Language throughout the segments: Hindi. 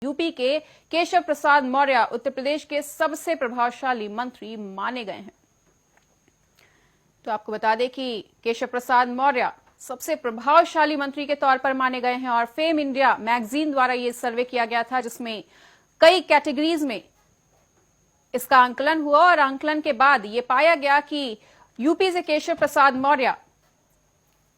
यूपी के केशव प्रसाद मौर्य उत्तर प्रदेश के सबसे प्रभावशाली मंत्री माने गए हैं। तो आपको बता दें कि केशव प्रसाद मौर्य सबसे प्रभावशाली मंत्री के तौर पर माने गए हैं और फेम इंडिया मैगजीन द्वारा यह सर्वे किया गया था, जिसमें कई कैटेगरीज में इसका आंकलन हुआ और आंकलन के बाद यह पाया गया कि यूपी से केशव प्रसाद मौर्य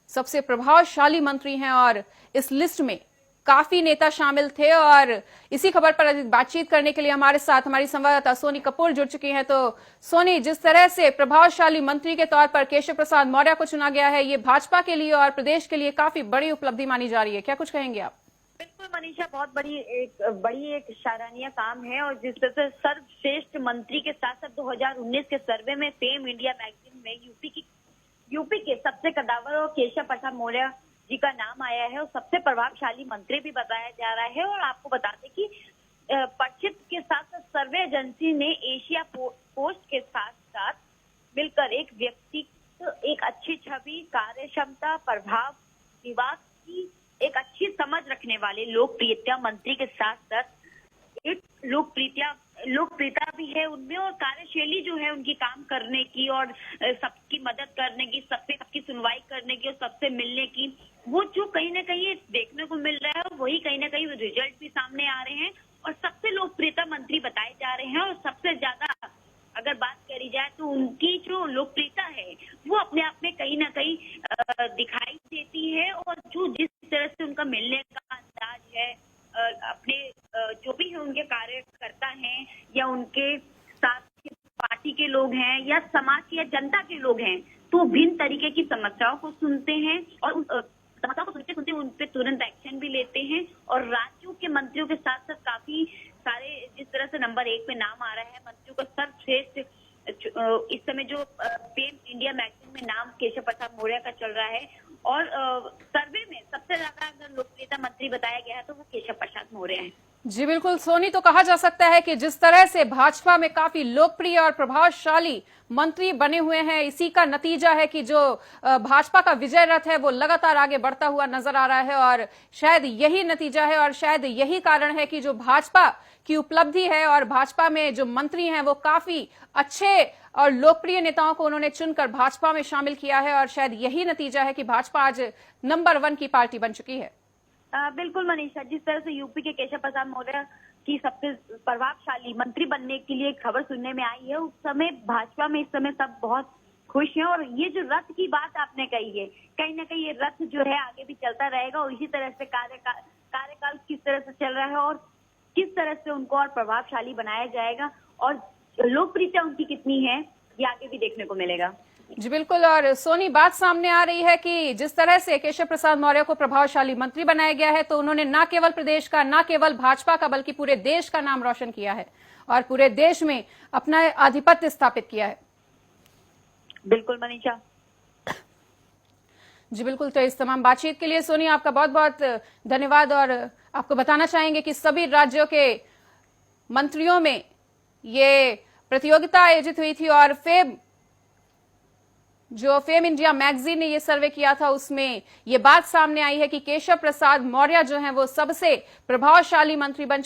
सबसे प्रभावशाली मंत्री हैं और इस लिस्ट में काफी नेता शामिल थे। और इसी खबर पर अधिक बातचीत करने के लिए हमारे साथ हमारी संवाददाता सोनी कपूर जुड़ चुकी हैं। तो सोनी, जिस तरह से प्रभावशाली मंत्री के तौर पर केशव प्रसाद मौर्य को चुना गया है, ये भाजपा के लिए और प्रदेश के लिए काफी बड़ी उपलब्धि मानी जा रही है, क्या कुछ कहेंगे आप? बिल्कुल मनीषा, बहुत बड़ी एक सराहनीय काम है। और जिस तरह से सर्वश्रेष्ठ मंत्री के साथ साथ 2019 के सर्वे में फेम इंडिया मैगजीन में यूपी के सबसे कद्दावर और केशव प्रसाद मौर्य जी का नाम आया है और सबसे प्रभावशाली मंत्री भी बताया जा रहा है। और आपको बता दें कि परीक्षित के साथ साथ सर्वे एजेंसी ने एशिया पोस्ट के साथ साथ मिलकर एक व्यक्ति एक अच्छी छवि, कार्यक्षमता, प्रभाव, विवाद की एक अच्छी समझ रखने वाले लोकप्रियता मंत्री के साथ साथ एक लोकप्रियता भी है उनमें और कार्यशैली जो है उनकी काम करने की और सबकी मदद करने की, सबकी सुनवाई करने की और सबसे मिलने की, वो जो कहीं ना कहीं देखने को मिल रहा है, वही कहीं ना कहीं रिजल्ट भी सामने आ रहे हैं और सबसे लोकप्रियता मंत्री बताए जा रहे हैं। और सबसे ज्यादा अगर बात करी जाए तो उनकी जो लोकप्रियता है वो अपने आप में कहीं ना कहीं दिखाई देती है। और जो जिस तरह से उनका मिलने का अंदाज है, अपने जो भी है उनके कार्यकर्ता हैं या उनके साथ पार्टी के लोग हैं या समाज या जनता के लोग हैं, तो भिन्न तरीके की समस्याओं को सुनते हैं और उस समस्याओं को सुनते सुनते उन पे तुरंत एक्शन भी लेते हैं। और राज्यों के मंत्रियों के साथ साथ काफी सारे, जिस तरह से नंबर 1 पे नाम आ रहा है मंत्रियों का सर्वश्रेष्ठ, इस समय जो फेम इंडिया मैगजीन में नाम केशव प्रसाद मौर्य का चल रहा है और सर्वे में सबसे ज्यादा अगर लोकप्रियता मंत्री बताया गया है तो वो केशव प्रसाद मौर्य हैं। जी बिल्कुल सोनी, तो कहा जा सकता है कि जिस तरह से भाजपा में काफी लोकप्रिय और प्रभावशाली मंत्री बने हुए हैं, इसी का नतीजा है कि जो भाजपा का विजय रथ है वो लगातार आगे बढ़ता हुआ नजर आ रहा है। और शायद यही नतीजा है और शायद यही कारण है कि जो भाजपा की उपलब्धि है और भाजपा में जो मंत्री हैं वो काफी अच्छे और लोकप्रिय नेताओं को उन्होंने चुनकर भाजपा में शामिल किया है। और शायद यही नतीजा है कि भाजपा आज नंबर 1 की पार्टी बन चुकी है। बिल्कुल मनीषा, जिस तरह से यूपी के केशव प्रसाद मौर्य की सबसे प्रभावशाली मंत्री बनने के लिए खबर सुनने में आई है, उस समय भाजपा में इस समय सब बहुत खुश हैं। और ये जो रथ की बात आपने कही है, कहीं ना कहीं ये रथ जो है आगे भी चलता रहेगा और इसी तरह से कार्यकाल किस तरह से चल रहा है और किस तरह से उनको और प्रभावशाली बनाया जाएगा और लोकप्रियता उनकी कितनी है, ये आगे भी देखने को मिलेगा। जी बिल्कुल। और सोनी, बात सामने आ रही है कि जिस तरह से केशव प्रसाद मौर्य को प्रभावशाली मंत्री बनाया गया है, तो उन्होंने न केवल प्रदेश का, न केवल भाजपा का, बल्कि पूरे देश का नाम रोशन किया है और पूरे देश में अपना आधिपत्य स्थापित किया है। बिल्कुल मनीषा। जी बिल्कुल। तो इस तमाम बातचीत के लिए सोनी आपका बहुत बहुत धन्यवाद। और आपको बताना चाहेंगे कि सभी राज्यों के मंत्रियों में ये प्रतियोगिता आयोजित हुई थी और फेम इंडिया मैगजीन ने ये सर्वे किया था, उसमें ये बात सामने आई है कि केशव प्रसाद मौर्य जो हैं वो सबसे प्रभावशाली मंत्री बन